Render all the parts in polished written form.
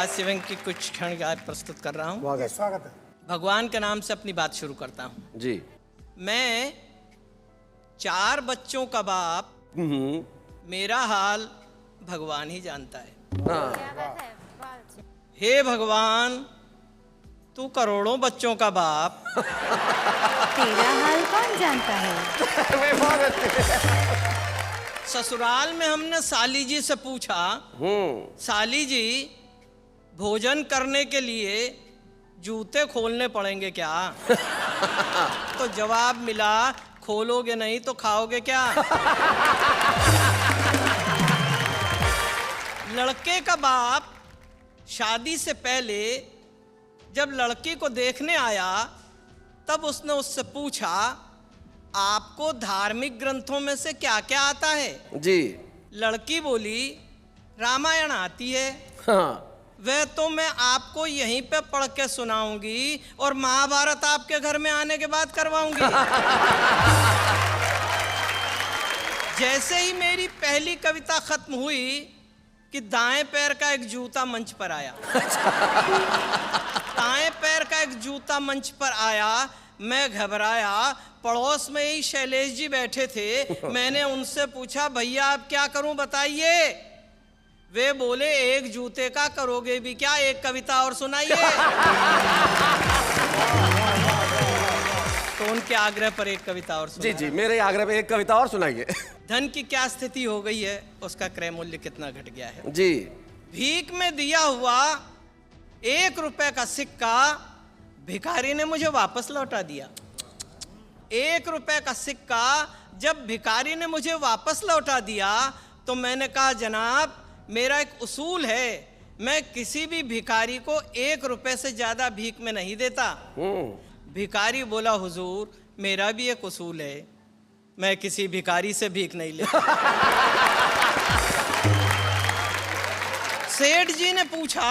हास्य व्यंग की कुछ क्षण आज प्रस्तुत कर रहा हूँ। स्वागत है। भगवान के नाम से अपनी बात शुरू करता हूँ जी। मैं 4 बच्चों का बाप, मेरा हाल भगवान ही जानता है। हे भगवान, तू करोड़ों बच्चों का बाप, तेरा हाल कौन जानता है? ससुराल में हमने साली जी से पूछा, साली जी भोजन करने के लिए जूते खोलने पड़ेंगे क्या? तो जवाब मिला, खोलोगे नहीं तो खाओगे क्या? लड़के का बाप शादी से पहले जब लड़की को देखने आया तब उसने उससे पूछा, आपको धार्मिक ग्रंथों में से क्या क्या आता है? जी। लड़की बोली, रामायण आती है। हाँ। वह तो मैं आपको यहीं पे पढ़ के सुनाऊंगी और महाभारत आपके घर में आने के बाद करवाऊंगी। जैसे ही मेरी पहली कविता खत्म हुई कि दाएं पैर का एक जूता मंच पर आया। दाएं पैर का एक जूता मंच पर आया, मैं घबराया। पड़ोस में ही शैलेश जी बैठे थे। मैंने उनसे पूछा, भैया आप क्या करूं बताइए? वे बोले, एक जूते का करोगे भी क्या, एक कविता और सुनाइए। तो उनके आग्रह पर एक कविता और जी जी, मेरे आग्रह पे एक कविता और सुनाइए। धन की क्या स्थिति हो गई है, उसका क्रय मूल्य कितना घट गया है। जी। भीख में दिया हुआ 1 रुपए का सिक्का भिखारी ने मुझे वापस लौटा दिया। 1 रुपए का सिक्का जब भिखारी ने मुझे वापस लौटा दिया तो मैंने कहा, जनाब मेरा एक उसूल है, मैं किसी भी भिखारी को 1 रुपए से ज्यादा भीख में नहीं देता। भिखारी बोला, हुजूर मेरा भी एक उसूल है, मैं किसी भिखारी से भीख नहीं लेता। सेठ जी ने पूछा,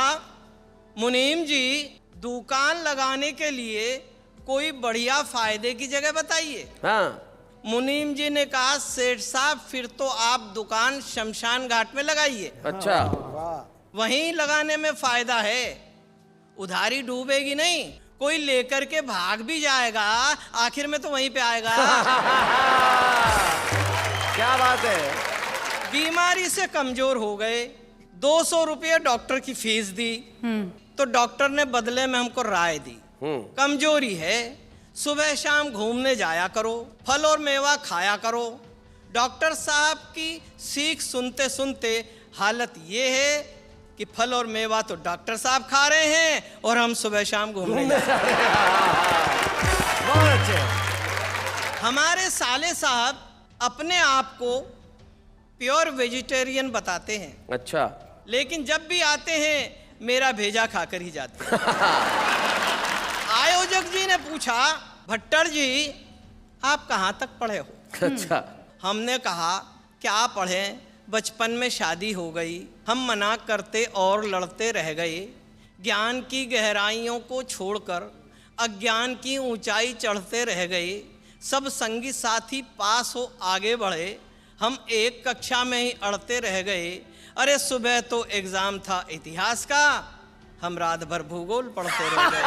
मुनीम जी दुकान लगाने के लिए कोई बढ़िया फायदे की जगह बताइए। हाँ। मुनीम जी ने कहा, सेठ साहब फिर तो आप दुकान शमशान घाट में लगाइए। अच्छा। वहीं लगाने में फायदा है, उधारी डूबेगी नहीं, कोई लेकर के भाग भी जाएगा आखिर में तो वहीं पे आएगा। क्या बात है। बीमारी से कमजोर हो गए, 200 रुपये डॉक्टर की फीस दी। तो डॉक्टर ने बदले में हमको राय दी, कमजोरी है, सुबह शाम घूमने जाया करो, फल और मेवा खाया करो। डॉक्टर साहब की सीख सुनते सुनते हालत ये है कि फल और मेवा तो डॉक्टर साहब खा रहे हैं और हम सुबह शाम घूमने जा रहे हैं। बहुत अच्छे। हमारे साले साहब अपने आप को प्योर वेजिटेरियन बताते हैं। अच्छा। लेकिन जब भी आते हैं मेरा भेजा खाकर ही जाते हैं। आयोजक जी ने पूछा, भट्टर जी आप कहाँ तक पढ़े हो? अच्छा। हमने कहा, क्या पढ़ें, बचपन में शादी हो गई, हम मना करते और लड़ते रह गए। ज्ञान की गहराइयों को छोड़कर अज्ञान की ऊंचाई चढ़ते रह गए। सब संगी साथी पास हो आगे बढ़े, हम एक कक्षा में ही अड़ते रह गए। अरे सुबह तो एग्जाम था इतिहास का, हम रात भर भूगोल पढ़ते रह गए।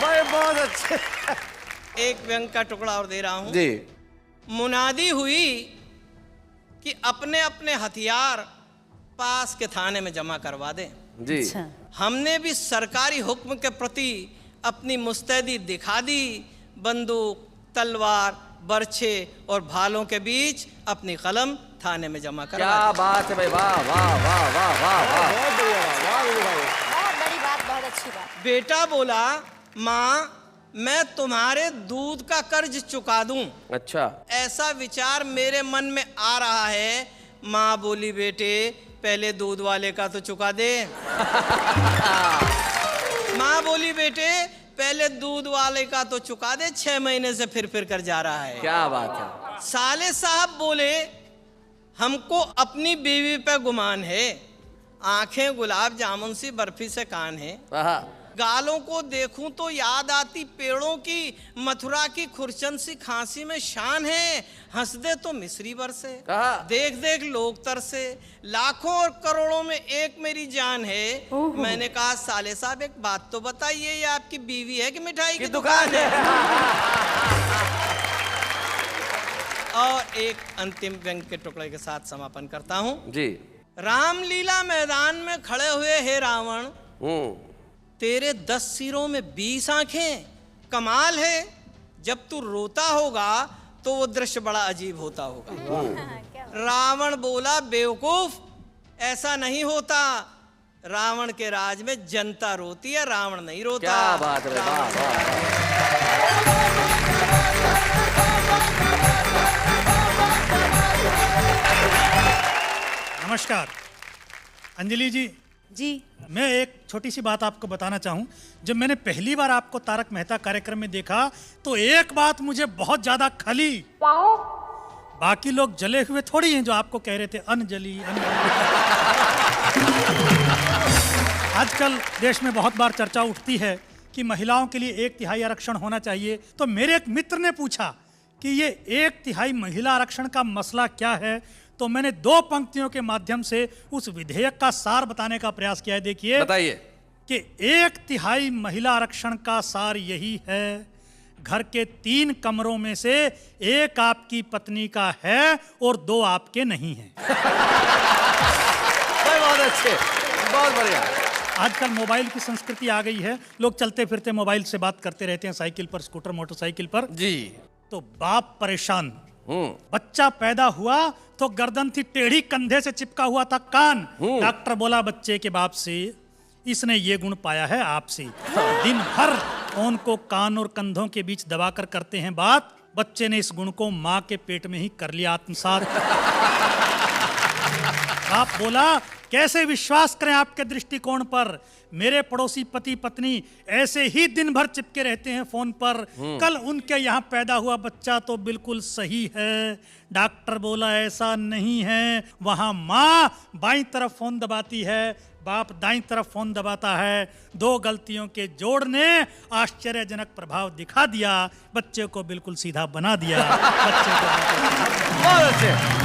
भाई बहुत अच्छे। एक व्यंग का टुकड़ा और दे रहा हूं जी। मुनादी हुई कि अपने अपने हथियार पास के थाने में जमा करवा दें। जी। अच्छा। हमने भी सरकारी हुक्म के प्रति अपनी मुस्तैदी दिखा दी। बंदूक, तलवार, बर्छे और भालों के बीच अपनी कलम थाने में जमा करवा दी। क्या बात है भाई, वाह वाह वाह वाह वाह वाह। बहुत बढ़िया, वाह भाई। बहुत बड़ी बात, बहुत अच्छी बात। बेटा बोला, माँ मैं तुम्हारे दूध का कर्ज चुका दूं। अच्छा। ऐसा विचार मेरे मन में आ रहा है। माँ बोली, बेटे पहले दूध वाले का तो चुका दे। माँ बोली, बेटे पहले दूध वाले का तो चुका दे, 6 महीने से फिर कर जा रहा है। क्या बात है। साले साहब बोले, हमको अपनी बीवी पे गुमान है, आंखें गुलाब जामुन सी बर्फी से कान है। गालों को देखूं तो याद आती पेड़ों की, मथुरा की खुरचन सी खांसी में शान है, हंस दे तो मिस्री बरसे, कहा। देख देख लोग तरसे, लाखों और करोड़ों में एक मेरी जान है। मैंने कहा साले साहब एक बात तो बताइए, ये आपकी बीवी है कि मिठाई की दुकान है? और एक अंतिम व्यंग के टुकड़े के साथ समापन करता हूं जी। रामलीला मैदान में खड़े हुए हे रावण, तेरे 10 सिरों में 20 आंखें, कमाल है। जब तू रोता होगा तो वो दृश्य बड़ा अजीब होता होगा। रावण बोला बेवकूफ, ऐसा नहीं होता। रावण के राज में जनता रोती है, रावण नहीं रोता। क्या बात है, वाह वाह। नमस्कार अंजलि जी। जी मैं एक छोटी सी बात आपको बताना चाहूँ। जब मैंने पहली बार आपको तारक मेहता कार्यक्रम में देखा तो एक बात मुझे बहुत ज्यादा खली। बाकी लोग जले हुए थोड़ी हैं जो आपको कह रहे थे अनजली अनजली। आजकल देश में बहुत बार चर्चा उठती है कि महिलाओं के लिए 1/3 आरक्षण होना चाहिए। तो मेरे एक मित्र ने पूछा कि ये 1/3 महिला आरक्षण का मसला क्या है। तो मैंने 2 पंक्तियों के माध्यम से उस विधेयक का सार बताने का प्रयास किया है। देखिए, बताइए कि 1/3 महिला आरक्षण का सार यही है, घर के 3 कमरों में से 1 आपकी पत्नी का है और 2 आपके नहीं हैं। बहुत अच्छे, बहुत बढ़िया। आजकल मोबाइल की संस्कृति आ गई है, लोग चलते फिरते मोबाइल से बात करते रहते हैं, साइकिल पर, स्कूटर, मोटरसाइकिल पर। जी। तो बाप परेशान। बच्चा पैदा हुआ तो गर्दन थी टेढ़ी, कंधे से चिपका हुआ था कान। डॉक्टर बोला बच्चे के बाप से, इसने ये गुण पाया है आपसे। दिन भर फोन को कान और कंधों के बीच दबाकर करते हैं बात। बच्चे ने इस गुण को माँ के पेट में ही कर लिया आत्मसात। बाप बोला कैसे विश्वास करें आपके दृष्टिकोण पर, मेरे पड़ोसी पति पत्नी ऐसे ही दिन भर चिपके रहते हैं फोन पर। कल उनके यहाँ पैदा हुआ बच्चा तो बिल्कुल सही है। डॉक्टर बोला ऐसा नहीं है, वहाँ माँ बाईं तरफ फोन दबाती है, बाप दाईं तरफ फोन दबाता है। 2 गलतियों के जोड़ ने आश्चर्यजनक प्रभाव दिखा दिया, बच्चे को बिल्कुल सीधा बना दिया। बच्चे को बहुत अच्छे।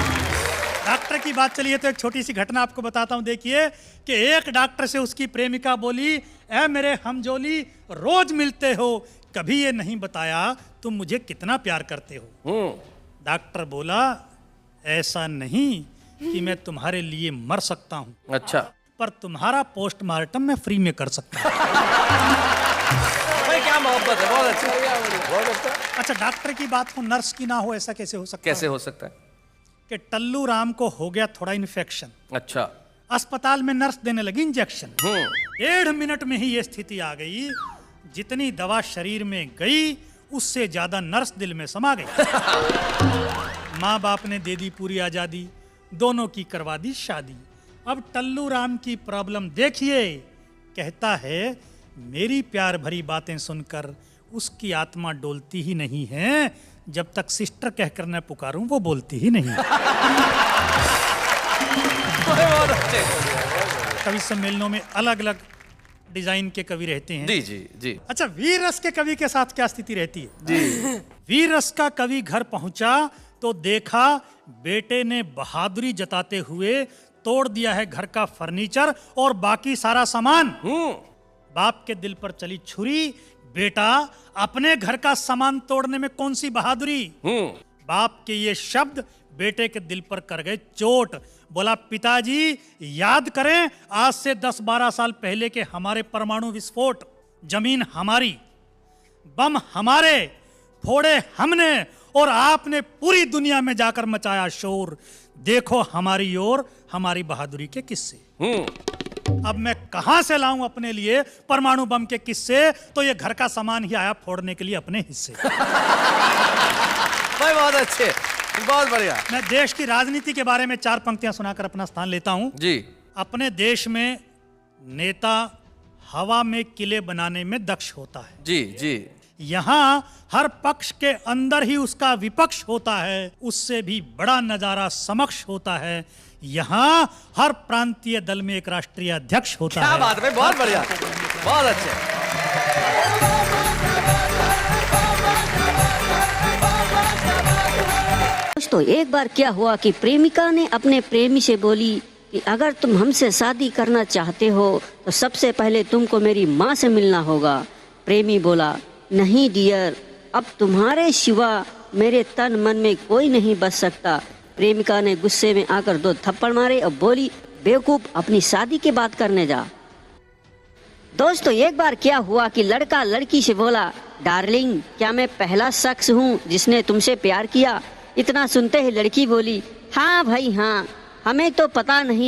डॉक्टर की बात चली है तो एक छोटी सी घटना आपको बताता हूं। देखिए कि एक डॉक्टर से उसकी प्रेमिका बोली, ऐ मेरे हमजोली, रोज मिलते हो, कभी ये नहीं बताया तुम मुझे कितना प्यार करते हो। डॉक्टर बोला ऐसा नहीं कि मैं तुम्हारे लिए मर सकता हूं, अच्छा, पर तुम्हारा पोस्टमार्टम मैं फ्री में कर सकता हूं। भाई क्या मोहब्बत है, बहुत अच्छा, बहुत अच्छा। अच्छा, डॉक्टर की बात हो नर्स की ना हो, ऐसा कैसे हो सकता है? कैसे हो सकता है? कि टल्लू राम को हो गया थोड़ा इन्फेक्शन, अच्छा, अस्पताल में नर्स देने लगी इंजेक्शन। 1.5 मिनट में ही ये स्थिति आ गई, जितनी दवा शरीर में गई उससे ज्यादा नर्स दिल में समा गई। माँ बाप ने दे दी पूरी आजादी, दोनों की करवा दी शादी। अब टल्लू राम की प्रॉब्लम देखिए, कहता है मेरी प्यार भरी बातें सुनकर उसकी आत्मा डोलती ही नहीं है, जब तक सिस्टर कहकर न पुकारूं वो बोलती ही नहीं। बहुत अच्छे। कवि सम्मेलनों में अलग अलग डिजाइन के कवि रहते हैं। जी जी जी। अच्छा, वीर रस के कवि के साथ क्या स्थिति रहती है? जी। वीर रस का कवि घर पहुंचा तो देखा बेटे ने बहादुरी जताते हुए तोड़ दिया है घर का फर्नीचर और बाकी सारा सामान। बाप के दिल पर चली छुरी, बेटा अपने घर का सामान तोड़ने में कौन सी बहादुरी। बाप के ये शब्द बेटे के दिल पर कर गए चोट। बोला पिताजी याद करें आज से 10-12 साल पहले के हमारे परमाणु विस्फोट, जमीन हमारी, बम हमारे, फोड़े हमने और आपने पूरी दुनिया में जाकर मचाया शोर। देखो हमारी ओर हमारी बहादुरी के किस्से। अब मैं कहां से लाऊं अपने लिए परमाणु बम के किस्से, तो ये घर का सामान ही आया फोड़ने के लिए अपने हिस्से। भाई बहुत अच्छे, बहुत बढ़िया। मैं देश की राजनीति के बारे में 4 पंक्तियां सुनाकर अपना स्थान लेता हूं। जी। अपने देश में नेता हवा में किले बनाने में दक्ष होता है। जी जी। यहाँ हर पक्ष के अंदर ही उसका विपक्ष होता है, उससे भी बड़ा नजारा समक्ष होता है। यहाँ हर प्रांतीय दल में एक राष्ट्रीय अध्यक्ष होता है। क्या बात है, बहुत बढ़िया, बहुत अच्छे। दोस्तों, एक बार क्या हुआ कि प्रेमिका ने अपने प्रेमी से बोली कि अगर तुम हमसे शादी करना चाहते हो तो सबसे पहले तुमको मेरी माँ से मिलना होगा। प्रेमी बोला, नहीं डियर, अब तुम्हारे सिवा मेरे तन मन में कोई नहीं बच सकता। प्रेमिका ने गुस्से में आकर 2 थप्पड़ मारे और बोली, बेवकूफ, अपनी शादी की बात करने जा। दोस्तों, एक बार क्या हुआ कि लड़का लड़की से बोला, डार्लिंग, क्या मैं पहला शख्स हूँ जिसने तुमसे प्यार किया? इतना सुनते ही लड़की बोली, हाँ भाई हाँ, हमें तो पता नहीं